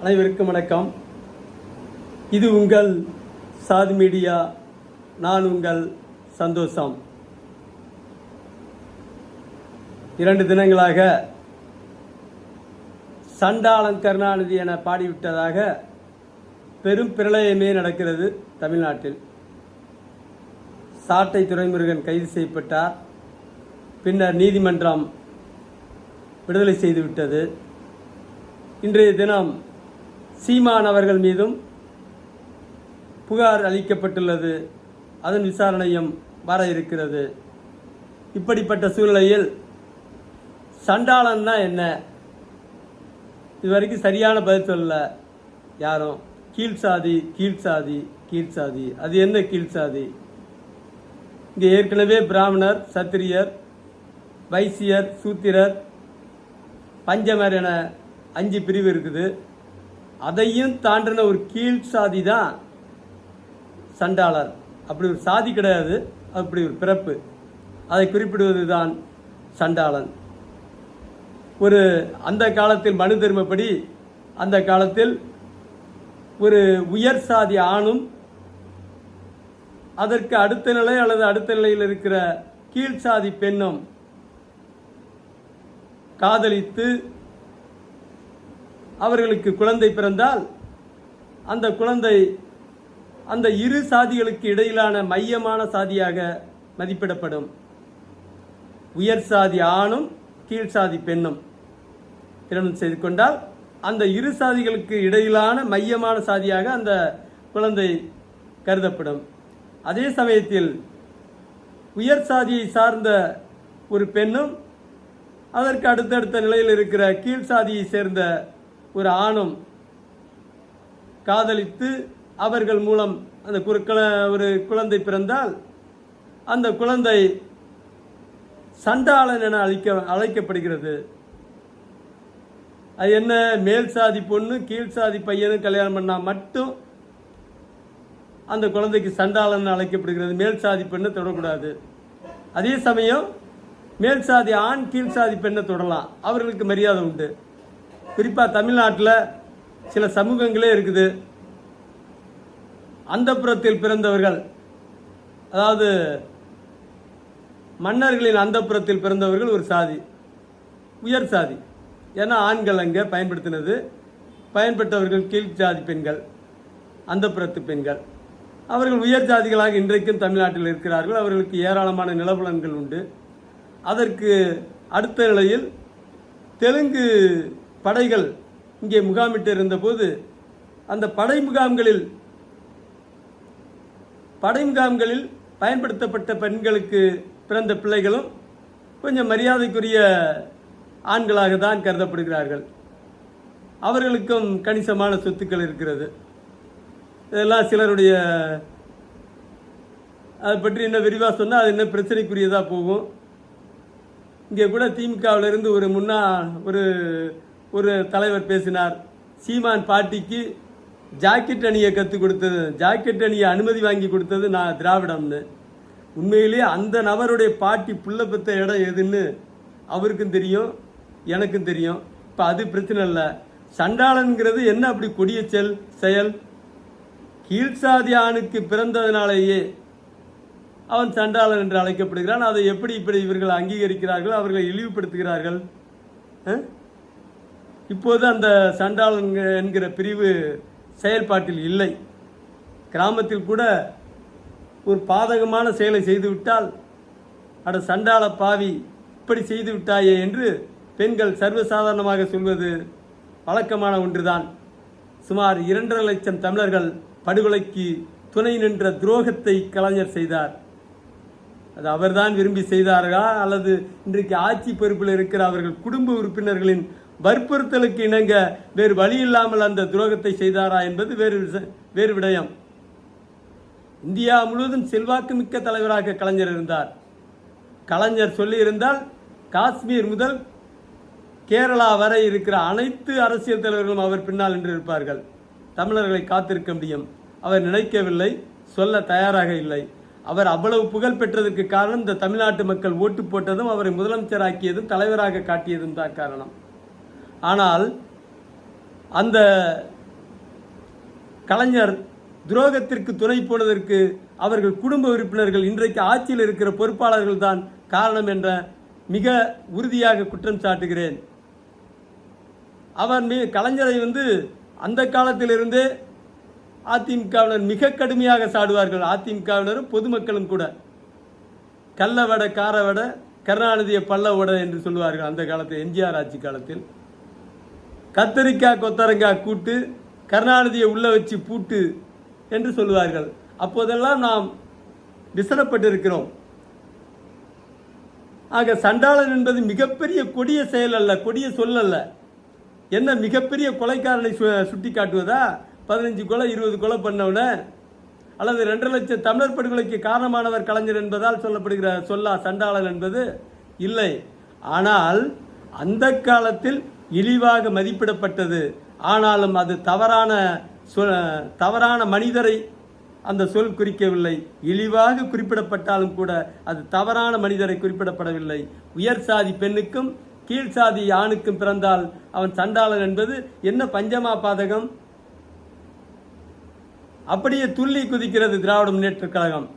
அனைவருக்கும் வணக்கம். இது உங்கள் சாதி மீடியா. நான் உங்கள் சந்தோஷம். 2 தினங்களாக சண்டாளன் கருணாநிதி என பாடிவிட்டதாக பெரும் பிரளயமே நடக்கிறது தமிழ்நாட்டில். சாட்டை துரைமுருகன் கைது செய்யப்பட்டார். பின்னர் நீதிமன்றம் விடுதலை செய்துவிட்டது. இன்றைய தினம் சீமான் அவர்கள் மீதும் புகார் அளிக்கப்பட்டுள்ளது. அதன் விசாரணையும் வர இருக்கிறது. இப்படிப்பட்ட சூழ்நிலையில் சண்டாளன்னா என்ன? இதுவரைக்கும் சரியான பதில் சொல்லல யாரும். கீழ்சாதி கீழ்சாதி கீழ்சாதி. அது என்ன கீழ்சாதி? இங்கே ஏற்கனவே பிராமணர், சத்திரியர், வைசியர், சூத்திரர், பஞ்சமர் என 5 பிரிவு இருக்குது. அதையும் தாண்டின ஒரு கீழ் சாதி தான் சண்டாளர். அப்படி ஒரு சாதி கிடையாது, அப்படி ஒரு பிறப்பு. அதை குறிப்பிடுவது தான் சண்டாளன். ஒரு அந்த காலத்தில் மனு தர்மப்படி அந்த காலத்தில் ஒரு உயர் சாதி ஆணும் அதற்கு அடுத்த நிலை அல்லது அடுத்த நிலையில் இருக்கிற கீழ் சாதி பெண்ணும் காதலித்து அவர்களுக்கு குழந்தை பிறந்தால் அந்த குழந்தை அந்த இரு சாதிகளுக்கு இடையிலான மையமான சாதியாக மதிப்பிடப்படும். உயர் சாதி ஆணும் கீழ் சாதி பெண்ணும் திருமணம் செய்து கொண்டால் அந்த இரு சாதிகளுக்கு இடையிலான மையமான சாதியாக அந்த குழந்தை கருதப்படும். அதே சமயத்தில் உயர் சாதியை சார்ந்த ஒரு பெண்ணும் அதற்கு அடுத்தடுத்த நிலையில் இருக்கிற கீழ் சாதியை சேர்ந்த ஒரு ஆணும் காதலித்து அவர்கள் மூலம் அந்த ஒரு குழந்தை பிறந்தால் அந்த குழந்தை சண்டாளன் என அழைக்கப்படுகிறது. அது என்ன? மேல் சாதி பொண்ணு கீழ் சாதி பையனும் கல்யாணம் பண்ணால் மட்டும் அந்த குழந்தைக்கு சண்டாளன் அழைக்கப்படுகிறது. மேல் சாதி பெண்ணை தொடக்கூடாது. அதே சமயம் மேல் சாதி ஆண் கீழ் சாதி பெண்ணை தொடலாம். அவர்களுக்கு மரியாதை உண்டு. குறிப்பாக தமிழ்நாட்டில் சில சமூகங்களே இருக்குது. அந்தப்புறத்தில் பிறந்தவர்கள், அதாவது மன்னர்களின் அந்தப்புறத்தில் பிறந்தவர்கள் ஒரு சாதி, உயர் சாதி. ஏன்னா ஆண்கள் அங்கே பயன்பட்டவர்கள் கீழ் சாதி பெண்கள், அந்தப்புறத்து பெண்கள். அவர்கள் உயர் ஜாதிகளாக இன்றைக்கும் தமிழ்நாட்டில் இருக்கிறார்கள். அவர்களுக்கு ஏராளமான நிலபுலன்கள் உண்டு. அதற்கு அடுத்த நிலையில் தெலுங்கு படைகள் இங்கே முகாமிட்டு இருந்தபோது அந்த படை முகாம்களில் பயன்படுத்தப்பட்ட பெண்களுக்கு பிறந்த பிள்ளைகளும் கொஞ்சம் மரியாதைக்குரிய ஆண்களாக தான் கருதப்படுகிறார்கள். அவர்களுக்கும் கணிசமான சொத்துக்கள் இருக்கிறது. இதெல்லாம் சிலருடைய, அதை பற்றி என்ன விரிவாக சொன்னால் அது என்ன பிரச்சனைக்குரியதாக போகும். இங்கே கூட திமுகவிலிருந்து ஒரு தலைவர் பேசினார். சீமான் பாட்டிக்கு ஜாக்கெட் அணியை கற்றுக் கொடுத்தது, ஜாக்கெட் அணியை அனுமதி வாங்கி கொடுத்தது நான் திராவிடம்னு. உண்மையிலேயே அந்த நபருடைய பாட்டி புள்ள பெற்ற இடம் எதுன்னு அவருக்கும் தெரியும், எனக்கும் தெரியும். இப்போ அது பிரச்சனை இல்லை. சண்டாளன்கிறது என்ன அப்படி கொடிய செயல்? கீழ்சாதி ஆணுக்கு பிறந்ததினாலேயே அவன் சண்டாளன் என்று அழைக்கப்படுகிறான். அதை எப்படி இப்படி இவர்கள் அங்கீகரிக்கிறார்கள், அவர்களை இழிவுபடுத்துகிறார்கள். இப்போது அந்த சண்டாளன் என்கிற பிரிவு செயல்பாட்டில் இல்லை. கிராமத்தில் கூட ஒரு பாதகமான செயலை செய்துவிட்டால், அட சண்டாள பாவி இப்படி செய்து விட்டாயே என்று பெண்கள் சர்வசாதாரணமாக சொல்வது வழக்கமான ஒன்றுதான். சுமார் 2.5 லட்சம் தமிழர்கள் படுகொலைக்கு துணை நின்ற துரோகத்தை கலைஞர் செய்தார். அது அவர்தான் விரும்பி செய்தார்களா அல்லது இன்றைக்கு ஆட்சி பொறுப்பில் இருக்கிற அவர்கள் குடும்ப உறுப்பினர்களின் வற்புறுத்தலுக்கு இணங்க வேறு வழி இல்லாமல் அந்த துரோகத்தை செய்தாரா என்பது வேறு விடயம். இந்தியா முழுவதும் செல்வாக்கு மிக்க தலைவராக கலைஞர் இருந்தார். கலைஞர் சொல்லியிருந்தால் காஷ்மீர் முதல் கேரளா வரை இருக்கிற அனைத்து அரசியல் தலைவர்களும் அவர் பின்னால் நின்று இருப்பார்கள். தமிழர்களை காத்திருக்க முடியும். அவர் நினைக்கவில்லை, சொல்ல தயாராக இல்லை. அவர் அவ்வளவு புகழ் பெற்றதற்கு காரணம் இந்த தமிழ்நாட்டு மக்கள் ஓட்டு போட்டதும் அவரை முதலமைச்சராக்கியதும் தலைவராக காட்டியதும் தான் காரணம். ஆனால் அந்த கலைஞர் துரோகத்திற்கு துணை போனதற்கு அவர்கள் குடும்ப உறுப்பினர்கள், இன்றைக்கு ஆட்சியில் இருக்கிற பொறுப்பாளர்கள் தான் காரணம் என்ற மிக உறுதியாக குற்றம் சாட்டுகிறேன். அவர் கலைஞரை அந்த காலத்திலிருந்தே அதிமுகவினர் மிக கடுமையாக சாடுவார்கள். அதிமுகவினரும் பொதுமக்களும் கூட. கள்ள வடை, கார வடை, கருணாநிதியை பல்ல வடை என்று சொல்லுவார்கள். அந்த காலத்தில் எம்ஜிஆர் ஆட்சி காலத்தில் கத்தரிக்காய் கொத்தரங்காய் கூட்டு, கருணாநிதியை உள்ள வச்சு பூட்டு என்று சொல்லுவார்கள். அப்போதெல்லாம் நாம் விசனப்பட்டிருக்கிறோம். ஆக சண்டாளன் என்பது மிகப்பெரிய கொடிய செயல் அல்ல, கொடிய சொல் அல்ல. என்ன மிகப்பெரிய கொலைக்காரனை சுட்டி காட்டுவதா? 15 கொலை 20 கொலை பண்ணவன, அல்லது 2 லட்சம் தமிழர் படுகொலைக்கு காரணமானவர் கலைஞர் என்பதால் சொல்லப்படுகிற சொல்லா சண்டாளன் என்பது? இல்லை. ஆனால் அந்த காலத்தில் இழிவாக மதிப்பிடப்பட்டது. ஆனாலும் அது தவறான மனிதரை அந்த சொல் குறிக்கவில்லை. இழிவாக குறிப்பிடப்பட்டாலும் கூட அது தவறான மனிதரை குறிப்பிடப்படவில்லை. உயர் சாதி பெண்ணுக்கும் கீழ் சாதி ஆணுக்கும் பிறந்தால் அவன் சண்டாளன் என்பது என்ன பஞ்சமா பாதகம்? அப்படியே துள்ளி குதிக்கிறது திராவிட முன்னேற்ற கழகம்.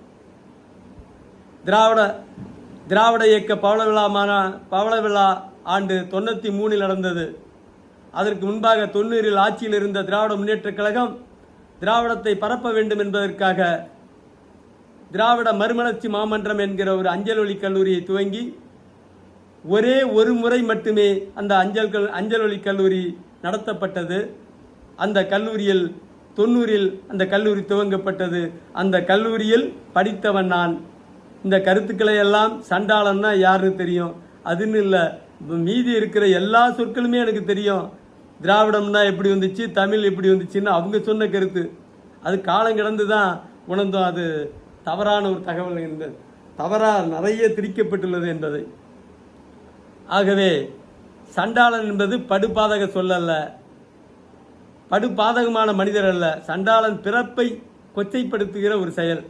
திராவிட இயக்க பவள விழா ஆண்டு 93 நடந்தது. அதற்கு முன்பாக 90 ஆட்சியில் இருந்த திராவிட முன்னேற்ற கழகம் திராவிடத்தை பரப்ப வேண்டும் என்பதற்காக திராவிட மறுமலர்ச்சி மாமன்றம் என்கிற ஒரு அஞ்சல் ஒலி கல்லூரியை துவங்கி ஒரே ஒரு முறை மட்டுமே அந்த அஞ்சல் ஒலி கல்லூரி நடத்தப்பட்டது. அந்த கல்லூரியில் 90 அந்த கல்லூரி துவங்கப்பட்டது. அந்த கல்லூரியில் படித்தவன் நான். இந்த கருத்துக்களை எல்லாம் சண்டாளன்னா யாருன்னு தெரியும். அதுன்னு இல்லை, மீதி இருக்கிற எல்லா சொற்களுமே எனக்கு தெரியும். திராவிடம்னா எப்படி வந்துச்சு, தமிழ் எப்படி வந்துச்சுன்னு அவங்க சொன்ன கருத்து. அது காலம் கடந்து தான் உணர்ந்தோம் அது தவறான ஒரு தகவல் என்பது, தவறாக நிறைய திரிக்கப்பட்டுள்ளது என்பதை. ஆகவே சண்டாளன் என்பது படுபாதக சொல்லல்ல, படுபாதகமான மனிதர் அல்ல. சண்டாளன் பிறப்பை கொச்சைப்படுத்துகிற ஒரு செயல்.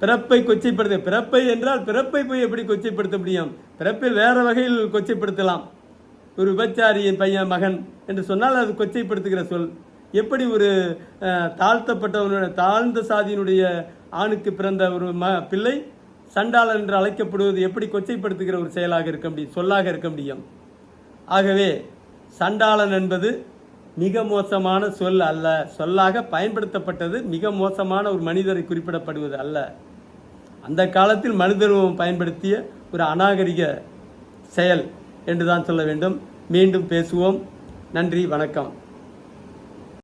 பிறப்பை கொச்சைப்படுத்த, பிறப்பை என்றால் பிறப்பை போய் எப்படி கொச்சைப்படுத்த முடியும்? பிறப்பில் வேற வகையில் கொச்சைப்படுத்தலாம். ஒரு விபச்சாரியின் பையன் மகன் என்று சொன்னால் அது கொச்சைப்படுத்துகிற சொல். எப்படி ஒரு தாழ்ந்த சாதியினுடைய ஆணுக்கு பிறந்த ஒரு பிள்ளை சண்டாளன் என்று அழைக்கப்படுவது எப்படி கொச்சைப்படுத்துகிற ஒரு செயலாக இருக்க முடியும், சொல்லாக இருக்க முடியும்? ஆகவே சண்டாளன் என்பது மிக மோசமான சொல் அல்ல. சொல்லாக பயன்படுத்தப்பட்டது, மிக மோசமான ஒரு மனிதரை குறிப்பிடப்படுவது அல்ல. அந்த காலத்தில் மனிதர்வம் பயன்படுத்திய ஒரு அநாகரிக செயல் என்று தான் சொல்ல வேண்டும். மீண்டும் பேசுவோம். நன்றி, வணக்கம்.